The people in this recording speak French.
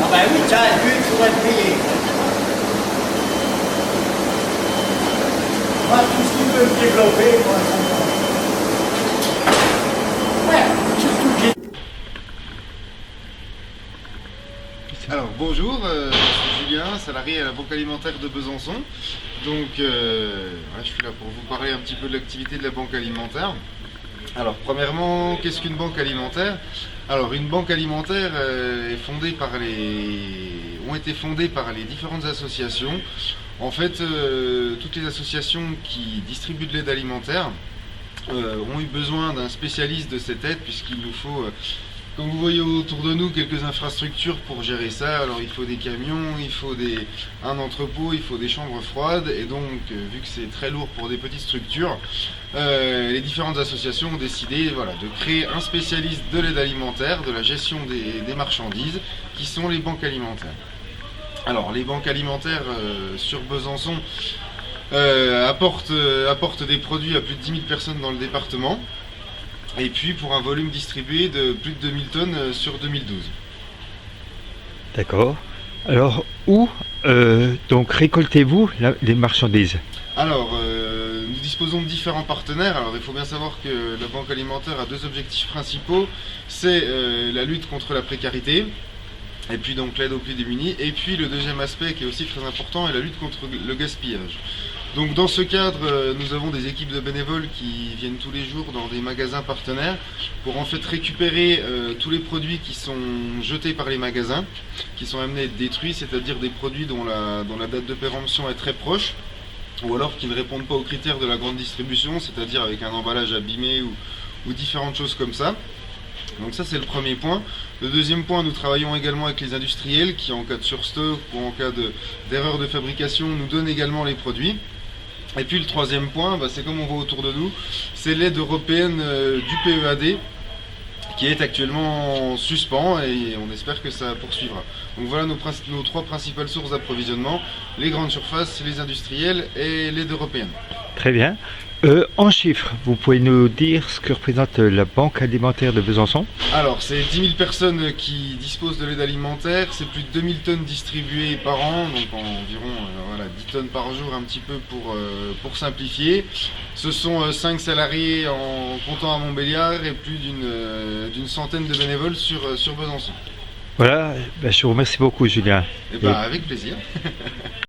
Ah ben oui, ça, lui, il faudrait le payer. Moi, tout ce qui peut me développer, moi, ça me va. Ouais, surtout que j'ai... Alors bonjour, je suis Julien, salarié à la Banque Alimentaire de Besançon. Donc je suis là pour vous parler un petit peu de l'activité de la Banque Alimentaire. Alors premièrement, qu'est-ce qu'une banque alimentaire? Alors une banque alimentaire ont été fondées par les différentes associations. En fait, toutes les associations qui distribuent de l'aide alimentaire ont eu besoin d'un spécialiste de cette aide, puisqu'il nous faut, comme vous voyez autour de nous, quelques infrastructures pour gérer ça. Alors il faut des camions, il faut un entrepôt, il faut des chambres froides, et donc vu que c'est très lourd pour des petites structures, les différentes associations ont décidé, voilà, de créer un spécialiste de l'aide alimentaire, de la gestion des marchandises, qui sont les banques alimentaires. Alors les banques alimentaires sur Besançon apportent des produits à plus de 10 000 personnes dans le département, et puis pour un volume distribué de plus de 2000 tonnes sur 2012. D'accord. Alors, où donc récoltez-vous les marchandises? Alors, nous disposons de différents partenaires. Alors, il faut bien savoir que la Banque Alimentaire a deux objectifs principaux. C'est la lutte contre la précarité, et puis donc l'aide aux plus démunis. Et puis le deuxième aspect qui est aussi très important est la lutte contre le gaspillage. Donc dans ce cadre, nous avons des équipes de bénévoles qui viennent tous les jours dans des magasins partenaires pour en fait récupérer tous les produits qui sont jetés par les magasins, qui sont amenés à être détruits, c'est-à-dire des produits dont la date de péremption est très proche, ou alors qui ne répondent pas aux critères de la grande distribution, c'est-à-dire avec un emballage abîmé ou différentes choses comme ça. Donc ça c'est le premier point. Le deuxième point, nous travaillons également avec les industriels qui en cas de surstock ou en cas d'erreur de fabrication nous donnent également les produits. Et puis le troisième point, c'est comme on voit autour de nous, c'est l'aide européenne du PEAD qui est actuellement en suspens, et on espère que ça poursuivra. Donc voilà nos trois principales sources d'approvisionnement: les grandes surfaces, les industriels et l'aide européenne. Très bien. En chiffres, vous pouvez nous dire ce que représente la Banque Alimentaire de Besançon? Alors, c'est 10 000 personnes qui disposent de l'aide alimentaire, c'est plus de 2000 tonnes distribuées par an, donc environ 10 tonnes par jour, un petit peu pour simplifier. Ce sont 5 salariés en comptant à Montbéliard et plus d'une centaine de bénévoles sur Besançon. Voilà, je vous remercie beaucoup, Julien. Et avec plaisir.